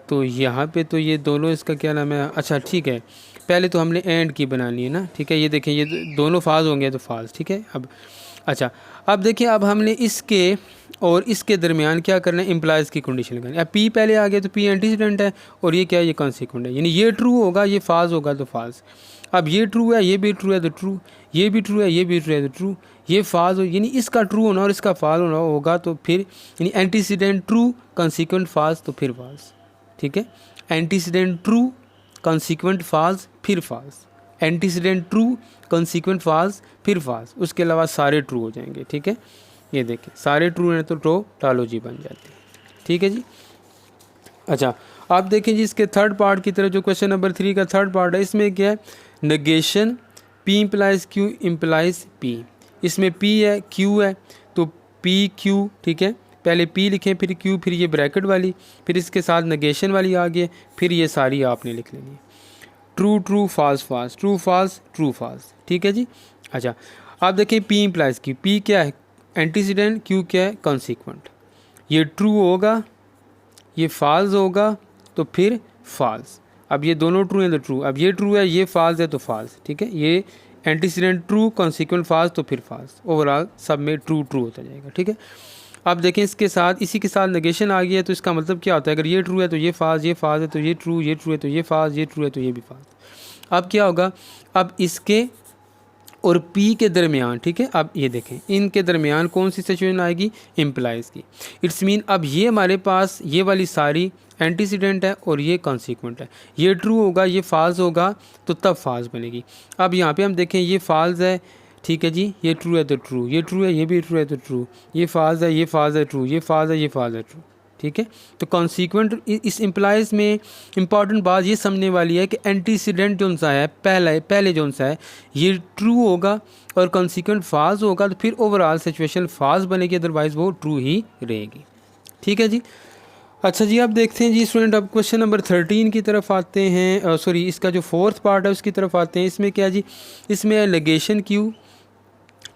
S1: तो यहाँ पे तो ये दोनों, इसका क्या नाम है, अच्छा ठीक है, पहले तो हमने एंड की बनानी है ना। ठीक है, ये देखें, ये दोनों फाल्स होंगे तो फाल्स। ठीक है, अब अच्छा, अब देखिए, अब हमने इसके और इसके दरमियान क्या करना है, इम्प्लाइज की कंडीशन लगानी है। अब P पहले आ गया तो P एंटीसीडेंट है और ये क्या है, ये कॉन्सिक्वेंट है, यानी ये ट्रू होगा, ये फाल्स होगा तो फाल्स। अब ये ट्रू है, ये भी ट्रू है तो ट्रू, ये भी ट्रू है, ये भी ट्रू है तो ट्रू, ये फाल्स हो, यानी इसका ट्रू होना और इसका फाल होना होगा तो फिर, यानी एंटीसीडेंट ट्रू कॉन्सिक्वेंट फाल्स तो फिर फाल्स। ठीक है, एंटीसीडेंट ट्रू कॉन्सिक्वेंट फाल्स फिर false, antecedent true consequent false फिर फाल्स, उसके अलावा सारे ट्रू हो जाएंगे। ठीक है, ये देखें, सारे ट्रू हैं तो टोटालॉजी बन जाती है। ठीक है जी, अच्छा आप देखें जी, इसके थर्ड पार्ट की तरफ, जो क्वेश्चन नंबर 3 का थर्ड पार्ट है, इसमें क्या है, negation P implies Q implies P। इसमें P है Q है, तो P Q, ठीक है, पहले P लिखें फिर Q, फिर ये ब्रैकेट वाली, फिर इसके साथ नेगेशन वाली आ गई, फिर ये सारी आपने लिख लेनी है, true true false false, true false true false. ठीक है जी, अच्छा आप देखें, P इम्प्लाइज Q, P क्या है, एंटीसीडेंट, Q क्या है, कॉन्सिक्वेंट। ये ट्रू होगा, ये फाल्स होगा तो फिर फाल्स। अब ये दोनों ट्रू हैं तो ट्रू, अब ये ट्रू है, ये फाल्स है तो फाल्स। ठीक है, ये एंटीसीडेंट ट्रू कॉन्सिक्वेंट फाल्स तो फिर फाल्स, ओवरऑल सब में ट्रू ट्रू होता जाएगा। ठीक है, अब देखें, इसके साथ इसी के साथ नेगेशन आ गया है, तो इसका मतलब क्या होता है, अगर ये ट्रू है तो ये फाल्स, ये फाल्स है तो ये ट्रू, ये ट्रू है तो ये फाल्स, ये ट्रू है तो ये भी फाल्स। अब क्या होगा, अब इसके और P के दरमियान, ठीक है, अब ये देखें, इनके दरमियान कौन सी सिचुएशन आएगी, इम्प्लाइज की। इट्स मीन अब ये हमारे पास ये वाली सारी एंटीसीडेंट है और ये कॉन्सिक्वेंट है, ये ट्रू होगा, ये फाल्स होगा तो तब फाल्स बनेगी। अब यहाँ पे हम देखें, ये फाल्स है, ठीक है जी, ये ट्रू है तो ट्रू, ये ट्रू है, ये भी ट्रू है तो ट्रू, ये फाल्स है, ये फाल्स है, ट्रू, ये फाल्स है, ये फाल्स है, ट्रू। ठीक है, तो कॉन्सिक्वेंट, इस इम्प्लाइज में इंपॉर्टेंट बात ये समझने वाली है कि एंटीसीडेंट जो सा है, पहले जो सा है ये ट्रू होगा और कॉन्सिक्वेंट फाल्स होगा तो फिर ओवरऑल सिचुएशन फाल्स बनेगी, अदरवाइज वो ट्रू ही रहेगी। ठीक है जी, अच्छा जी, अब देखते हैं जी स्टूडेंट, अब क्वेश्चन नंबर 13 की तरफ आते हैं, सॉरी इसका जो फोर्थ पार्ट है उसकी तरफ आते हैं। इसमें क्या जी, इसमें है नेगेशन Q,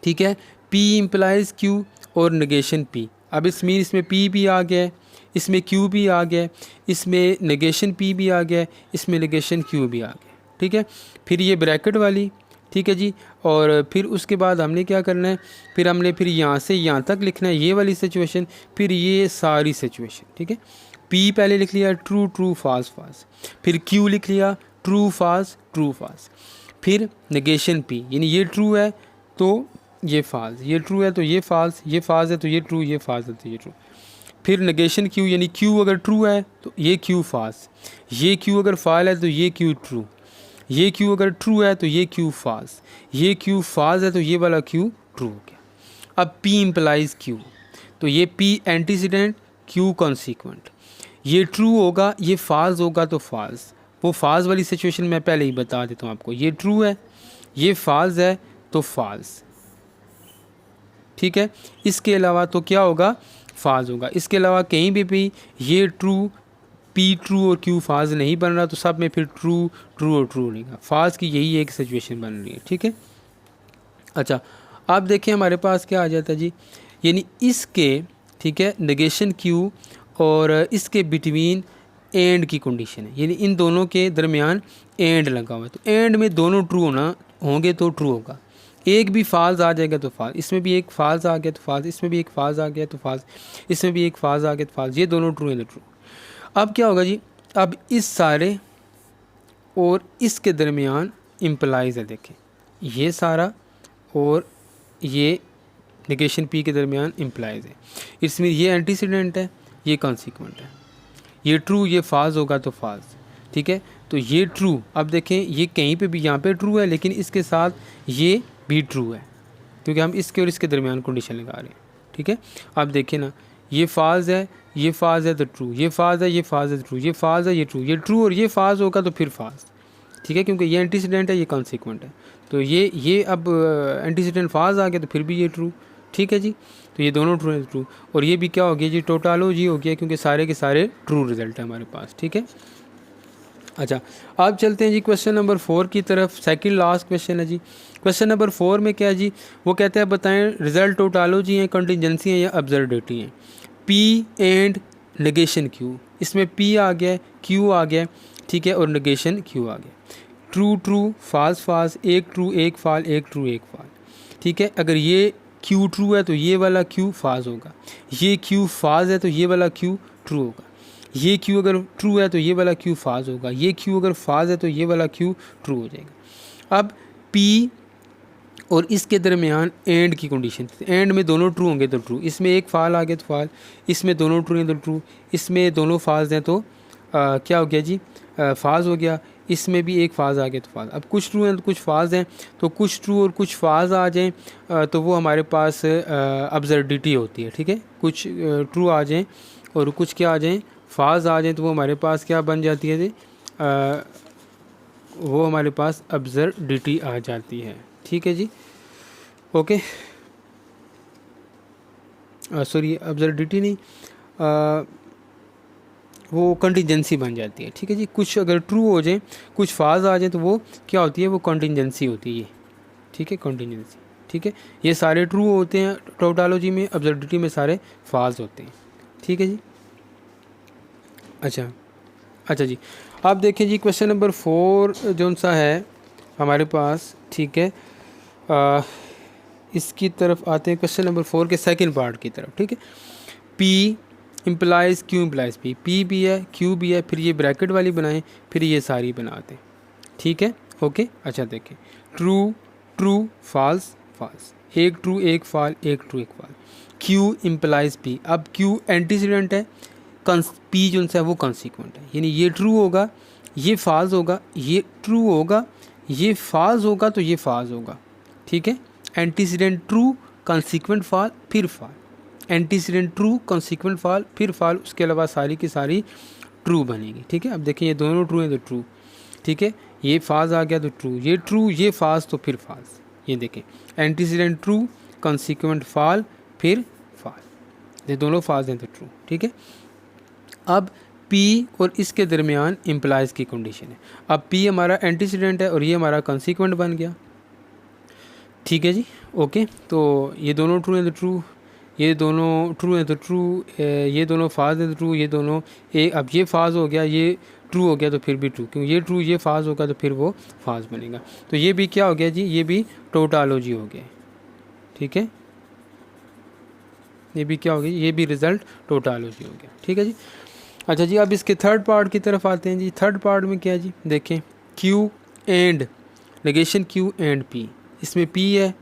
S1: ठीक है, P इम्प्लाइज Q और नेगेशन P। अब इसमें P भी आ गया है, इसमें Q भी आ गया है, इसमें नेगेशन P भी आ गया है, इसमें नेगेशन Q भी आ गया। ठीक है, फिर ये ब्रैकेट वाली, ठीक है जी, और फिर उसके बाद हमने क्या करना है, फिर यहाँ से यहाँ तक लिखना है ये वाली सिचुएशन, फिर ये सारी सिचुएशन। ठीक है, P पहले लिख लिया ट्रू ट्रू फाल्स फाल्स, फिर Q लिख लिया ट्रू फाल्स ट्रू फाल्स, फिर नेगेशन P, यानी ये ट्रू है तो ये फाल्स, ये ट्रू है तो ये फाल्स, ये फाल्स है तो ये ट्रू, ये फाल्स है तो ये ट्रू। फिर नेगेशन Q, यानी Q अगर ट्रू है तो ये Q फाल्स, ये Q अगर फाल है तो ये Q ट्रू, ये Q अगर ट्रू है तो ये Q फाल्स, ये Q फाल्स है तो ये वाला Q ट्रू हो गया। अब P इम्प्लाइज Q, तो ये P एंटीसीडेंट Q कॉन्सिक्वेंट, ये ट्रू होगा ये फाल्स होगा तो फाल्स, वो फाल्स वाली सिचुएशन मैं पहले ही बता देता हूँ आपको, ये ट्रू है ये फाल्स है तो फाल्स, ठीक है। इसके अलावा तो क्या होगा, फाल्स होगा। इसके अलावा कहीं भी ये ट्रू P ट्रू और Q फाल्स नहीं बन रहा तो सब में फिर ट्रू ट्रू और ट्रू रहेगा, फाल्स की यही एक सिचुएशन बन रही है, ठीक है। अच्छा आप देखें हमारे पास क्या आ जाता है जी, यानी इसके, ठीक है, नेगेशन Q और इसके बिटवीन एंड की कंडीशन है, यानी इन दोनों के दरमियान एंड लगा हुआ है, तो एंड में दोनों ट्रू होना होंगे तो ट्रू होगा, एक भी फाल्स आ जाएगा तो फाल्स, इसमें भी एक फाल्स आ गया तो फाल्स, इसमें भी एक फाल्स आ गया तो फाल्स, इसमें भी एक फाल्स आ गया तो फाल्स, ये दोनों ट्रू हैं तो ट्रू। अब क्या होगा जी, अब इस सारे और इसके दरमियान इम्प्लाइज है, देखें ये सारा और ये नेगेशन P के दरमियान इम्प्लाइज है, इसमें ये एंटीसीडेंट है ये कॉन्सिक्वेंट है, ये ट्रू ये फाल्स होगा तो फाल्स, ठीक है। तो ये ट्रू, अब देखें ये कहीं पे भी यहाँ पे ट्रू है लेकिन इसके साथ ये भी ट्रू है क्योंकि हम इसके और इसके दरमियान कंडीशन लगा रहे हैं, ठीक है। अब देखें ना, ये फाल्स है ये फाल्स है तो ट्रू, ये फाल्स है ये फाल्स है तो ट्रू, ये फाल्स है ये ट्रू, ये ट्रू और ये फाल्स होगा तो फिर फाल्स, ठीक है, क्योंकि ये एंटीसीडेंट है ये कॉन्सिक्वेंट है, तो ये अब एंटीसीडेंट फाल्स आ गया तो फिर भी ये ट्रू, ठीक है जी। तो ये दोनों ट्रू है ट्रू, और ये भी क्या हो गया जी, टोटालॉजी हो गया क्योंकि सारे के सारे ट्रू रिजल्ट है हमारे पास, ठीक है। अच्छा अब चलते हैं जी क्वेश्चन नंबर 4 की तरफ, सेकंड लास्ट क्वेश्चन है जी। क्वेश्चन नंबर 4 में क्या है जी, वो कहते हैं बताएं रिजल्ट टोटालॉजी हैं कंटिजेंसी हैं या अब्सर्डिटी हैं, P एंड नेगेशन Q, इसमें P आ गया Q आ गया, ठीक है, और नेगेशन Q आ गया, ट्रू ट्रू फाल्स फाल्स, एक ट्रू एक फाल एक ट्रू एक फाल, ठीक है। अगर ये Q ट्रू है तो ये वाला Q फाल्स होगा, ये Q फाल्स है तो ये वाला Q ट्रू होगा, ये Q अगर ट्रू है तो ये वाला Q फाल्स होगा, ये Q अगर फाल्स है तो ये वाला Q ट्रू हो जाएगा। अब P और इसके दरमियान एंड की कंडीशन, एंड में दोनों ट्रू होंगे तो ट्रू, इसमें एक फाल आ गया तो फाल, इसमें दोनों ट्रू हैं तो ट्रू, इसमें दोनों फाल्स हैं तो क्या हो गया जी, फाल्स हो गया, इसमें भी एक फाल्स आ गया तो फाल्स। अब कुछ ट्रू हैं तो कुछ फाल्स हैं, तो कुछ ट्रू और कुछ फाल्स आ जाएं तो वो हमारे पास अब्सर्डिटी होती है, ठीक है। कुछ ट्रू आ जाएं और कुछ क्या आ जाएं, फाल्स आ जाएं, तो वो हमारे पास क्या बन जाती है जी, वो हमारे पास अब्सर्डिटी आ जाती है, ठीक है जी। ओके सॉरी अब्सर्डिटी नहीं, वो कंटिजेंसी बन जाती है, ठीक है जी। कुछ अगर ट्रू हो जाए कुछ फाल्स आ जाए तो वो क्या होती है, वो कंटिजेंसी होती है, ठीक है, कंटिजेंसी, ठीक है। ये सारे ट्रू होते हैं टोटालॉजी में, अब्सर्डिटी में सारे फाल्स होते हैं, ठीक है जी। अच्छा जी आप देखिए जी क्वेश्चन नंबर 4 जो सा है हमारे पास, ठीक है, इसकी तरफ आते हैं क्वेश्चन नंबर 4 के सेकंड पार्ट की तरफ, ठीक है। P implies Q implies P भी है Q भी है, फिर ये ब्रैकेट वाली बनाएं, फिर ये सारी बनाते हैं, ठीक है, ओके। अच्छा देखें, ट्रू ट्रू फाल्स फाल्स, एक ट्रू एक फाल एक ट्रू एक फाल, Q इम्प्लाइज P, अब Q एंटीसीडेंट है, P जो है वो कॉन्सिक्वेंट है, यानी ये ट्रू होगा ये फाल्स होगा, ये ट्रू होगा ये फाल्स होगा तो ये फाल्स होगा, ठीक है। एंटीसीडेंट ट्रू कॉन्सिक्वेंट फाल फिर फाल, एंटीसीडेंट ट्रू कॉन्सिक्वेंट फाल फिर फाल, उसके अलावा सारी की सारी ट्रू बनेगी, ठीक है। अब देखिए ये दोनों ट्रू हैं तो ट्रू, ठीक है, ये फाल्स आ गया तो ट्रू ये फाल्स तो फिर फाल्स, ये देखें एंटीसीडेंट ट्रू कॉन्सिक्वेंट फाल फिर फाल, ये दोनों फाल्स हैं तो ट्रू, ठीक है। अब P और इसके दरमियान इम्प्लाइज की कंडीशन है, अब P हमारा एंटीसीडेंट है और ये हमारा कॉन्सिक्वेंट बन गया, ठीक है जी, ओके। तो ये दोनों ट्रू हैं तो ट्रू, ये दोनों ट्रू हैं तो ट्रू, ये दोनों फाल्स हैं तो ट्रू, ये दोनों अब ये फाल्स हो गया ये ट्रू हो गया तो फिर भी ट्रू, क्योंकि ये ट्रू ये फाल्स होगा तो फिर वो फाल्स बनेगा, तो ये भी क्या हो गया जी, ये भी टोटालॉजी हो गया, ठीक है, ये भी क्या हो गया, ये भी रिजल्ट टोटालॉजी हो गया, ठीक है जी। अच्छा जी, अब इसके थर्ड पार्ट की तरफ आते हैं जी। थर्ड पार्ट में क्या है जी, देखें Q and negation Q and P, इसमें P है,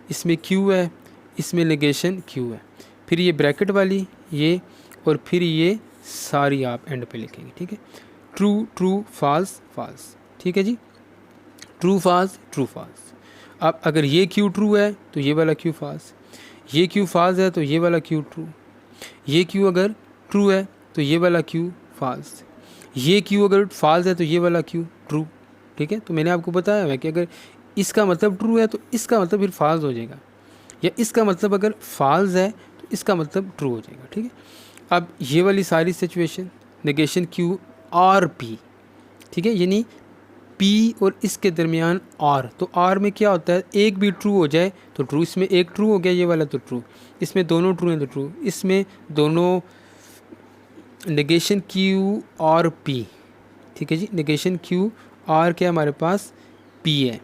S1: इसमें Q है, इसमें नेगेशन Q है, फिर ये ब्रैकेट वाली ये, और फिर ये सारी आप एंड पे लिखेंगे, ठीक है। ट्रू ट्रू फॉल्स फॉल्स, ठीक है जी, ट्रू फॉल्स ट्रू फॉल्स। अब अगर ये Q ट्रू है तो ये वाला Q फॉल्स, ये Q फॉल्स है तो ये वाला Q ट्रू, ये Q अगर ट्रू है तो ये वाला Q फॉल्स, ये Q अगर फॉल्स है तो ये वाला Q ट्रू, ठीक है। तो मैंने आपको बताया है कि अगर इसका मतलब ट्रू है तो इसका मतलब फिर फॉल्स हो जाएगा, या इसका मतलब अगर फॉल्स है तो इसका मतलब ट्रू हो जाएगा, ठीक है। अब ये वाली सारी सिचुएशन नेगेशन Q और P, ठीक है, यानी P और इसके दरमियान R, तो R में क्या होता है, एक भी ट्रू हो जाए तो ट्रू, इसमें एक ट्रू हो गया ये वाला तो ट्रू, इसमें दोनों ट्रू हैं तो ट्रू, इसमें दोनों नेगेशन Q और P, ठीक है जी, नेगेशन Q R क्या हमारे पास P है,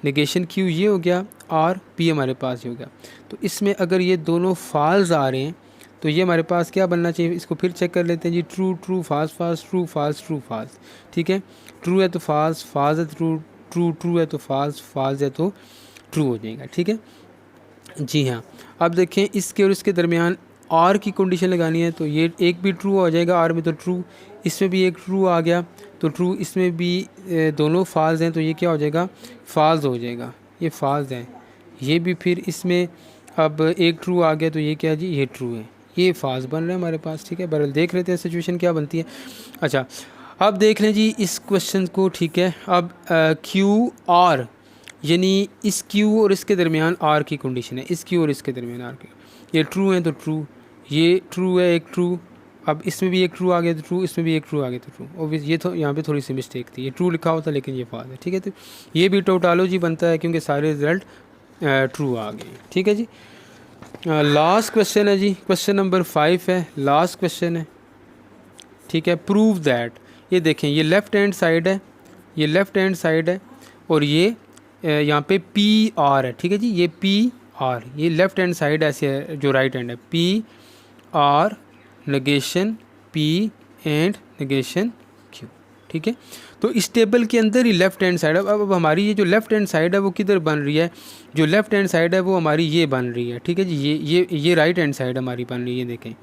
S1: नेगेशन Q ये हो गया और P हमारे पास ये हो गया। तो इसमें अगर ये दोनों फॉल्स आ रहे हैं तो ये हमारे पास क्या बनना चाहिए, इसको फिर चेक कर लेते हैं जी। True true false false, true false true false, ठीक है। ट्रू है तो फॉल्स, फॉल्स है तो ट्रू, ट्रू ट्रू है तो फॉल्स, फॉल्स है तो ट्रू हो जाएगा, ठीक है जी हाँ। अब देखें इसके और इसके दरमियान और की कंडीशन लगानी है तो ये एक भी ट्रू हो जाएगा और में तो ट्रू, इसमें भी एक ट्रू आ गया तो ट्रू, इसमें भी दोनों फॉल्स हैं तो ये क्या हो जाएगा, फॉल्स हो जाएगा, ये फॉल्स है, ये भी फिर इसमें अब एक ट्रू आ गया तो ये क्या है जी, ये ट्रू है, ये फॉल्स बन रहा है हमारे पास, ठीक है। बहरहाल देख लेते हैं सिचुएशन क्या बनती है। अच्छा अब देख लें जी इस क्वेश्चन को, ठीक है। अब Q और यानी इस Q और इसके दरमियान R की कंडीशन है, इस Q और इसके दरमियान R की, ये ट्रू है तो ट्रू, ये ट्रू है एक ट्रू, अब इसमें भी एक ट्रू आ गया तो ट्रू, इसमें भी एक ट्रू आ गया तो ट्रू, ऑब्वियस ये तो यहाँ पे थोड़ी सी मिस्टेक थी, ये ट्रू लिखा होता लेकिन ये फॉल्स है, ठीक है। तो ये भी टोटालॉजी बनता है क्योंकि सारे रिजल्ट ट्रू आ गए, ठीक है जी। लास्ट क्वेश्चन है जी, क्वेश्चन नंबर 5 है, लास्ट क्वेश्चन है, ठीक है। प्रूव दैट, ये देखें ये लेफ़्ट हैंड साइड है, ये लेफ़्ट हैंड साइड है और ये यहाँ पे पी आर है, ठीक है जी, ये पी आर, ये लेफ़्ट हैंड साइड ऐसे है जो राइट हैंड है, P or negation P and negation Q, ठीक है। तो इस टेबल के अंदर ही लेफ़्ट हैंड साइड है। अब हमारी ये जो लेफ़्ट हैंड साइड है वो किधर बन रही है, जो लेफ़्ट हैंड साइड है वो हमारी ये बन रही है, ठीक है जी, ये राइट हैंड साइड हमारी बन रही है देखें,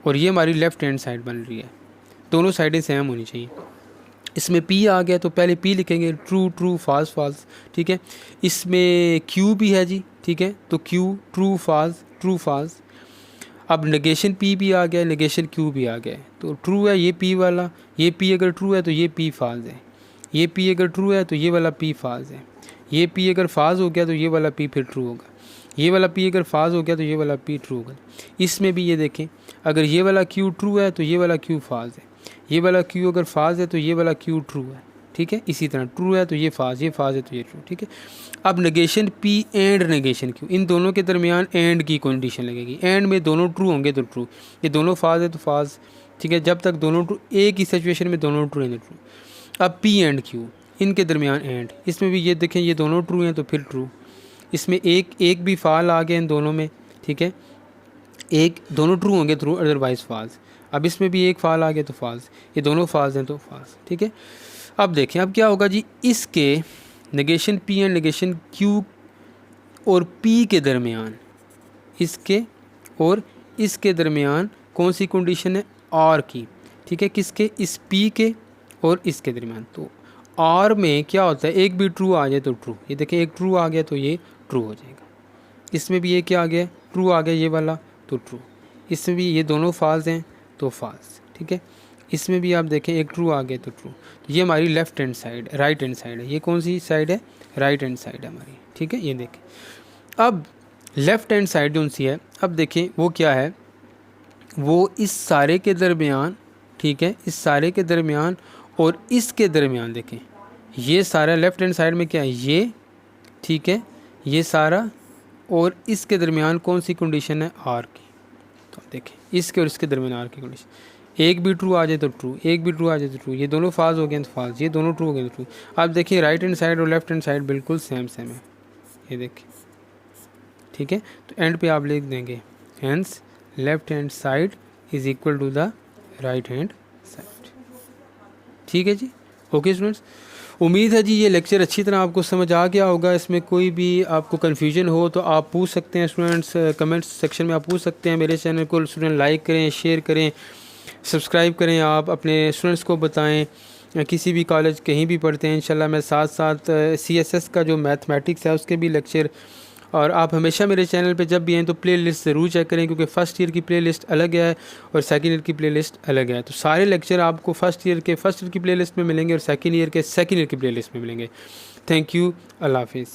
S1: और ये हमारी लेफ़्ट हैंड साइड बन रही है, दोनों साइडें सेम होनी चाहिए। इसमें P आ गया तो पहले P लिखेंगे, ट्रू ट्रू फॉल्स फॉल्स, ठीक है। इसमें Q भी है जी, ठीक है, तो Q true false true false. अब नेगेशन P भी आ गया, नेगेशन Q भी आ गया, तो ट्रू है ये P वाला, ये P अगर ट्रू है तो ये P फॉल्स है, ये P अगर ट्रू है तो ये वाला P फॉल्स है, ये P अगर फॉल्स हो गया तो ये वाला P फिर ट्रू होगा, ये वाला P अगर फॉल्स हो गया तो ये वाला P ट्रू होगा। इसमें भी ये देखें अगर ये वाला Q ट्रू है तो ये वाला Q फॉल्स है, ये वाला Q अगर फॉल्स है तो ये वाला Q ट्रू है, ठीक है। इसी तरह ट्रू है तो ये फॉल्स है तो ये ट्रू, ठीक है। अब negation P and negation Q, इन दोनों के दरमियान एंड की कंडीशन लगेगी, एंड में दोनों ट्रू होंगे तो ट्रू, ये दोनों फॉल्स है तो फॉल्स, ठीक है। जब तक दोनों ट्रू, एक ही सिचुएशन में दोनों ट्रू हैं तो ट्रू। अब P एंड Q इनके दरमियान एंड, इसमें भी ये देखें ये दोनों ट्रू हैं तो फिर ट्रू, इसमें एक भी फॉल आ गया इन दोनों में, ठीक है, एक दोनों ट्रू होंगे ट्रू अदरवाइज फॉल्स। अब इसमें भी एक फॉल आ गया तो फॉल्स, ये दोनों फॉल्स हैं तो फॉल्स, ठीक है। अब देखें अब क्या होगा जी, इसके negation P and negation Q और P के दरमियान, इसके और इसके दरमियान कौन सी कंडीशन है, R की, ठीक है, किसके, इस P के और इसके दरमियान। तो R में क्या होता है, एक भी ट्रू आ जाए तो ट्रू, ये देखें एक ट्रू आ गया तो ये ट्रू हो जाएगा, इसमें भी ये क्या आ गया, ट्रू आ गया ये वाला तो ट्रू, इसमें भी ये दोनों फॉल्स हैं तो फॉल्स, ठीक है। इसमें भी आप देखें एक ट्रू आ गया तो ट्रू, तो ये हमारी left hand side right hand side है, ये कौन सी साइड है, राइट हैंड साइड है हमारी, ठीक है। ये देखें अब लेफ़्ट हैंड साइड कौन सी है, अब देखें वो क्या है, वो इस सारे के दरमियान, ठीक है, इस सारे के दरमियान और इसके दरमियान देखें, ये सारा लेफ़्ट हैंड साइड में क्या है ये, ठीक है, ये सारा और इसके दरमियान कौन सी कंडीशन है, R की। तो देखें इसके और इसके दरमियान R की कंडीशन, एक भी ट्रू आ जाए तो ट्रू, एक भी ट्रू आ जाए तो ट्रू, ये दोनों फॉल्स हो गए तो फॉल्स, ये दोनों ट्रू हो गए तो ट्रू। आप देखिए राइट हैंड साइड और लेफ्ट हैंड साइड बिल्कुल सेम सेम है, ये देखिए, ठीक है। तो एंड पे आप लिख देंगे hence left hand side is equal to the right hand side. ठीक है जी, ओके स्टूडेंट्स, उम्मीद है जी ये लेक्चर अच्छी तरह आपको समझ आ गया होगा। इसमें कोई भी आपको कन्फ्यूजन हो तो आप पूछ सकते हैं स्टूडेंट्स, कमेंट्स सेक्शन में आप पूछ सकते हैं। मेरे चैनल को स्टूडेंट लाइक करें, शेयर करें, सब्सक्राइब करें, आप अपने स्टूडेंट्स को बताएं। किसी भी कॉलेज कहीं भी पढ़ते हैं इंशाल्लाह मैं साथ साथ CSS का जो मैथमेटिक्स है उसके भी लेक्चर, और आप हमेशा मेरे चैनल पे जब भी हैं तो प्लेलिस्ट ज़रूर चेक करें, क्योंकि फ़र्स्ट ईयर की प्लेलिस्ट अलग है और सेकंड ईयर की प्लेलिस्ट अलग है। तो सारे लेक्चर आपको फर्स्ट ईयर की प्लेलिस्ट में मिलेंगे और सेकंड ईयर के सेकंड ईयर की प्लेलिस्ट में मिलेंगे। थैंक यू, अल्लाह हाफिज़।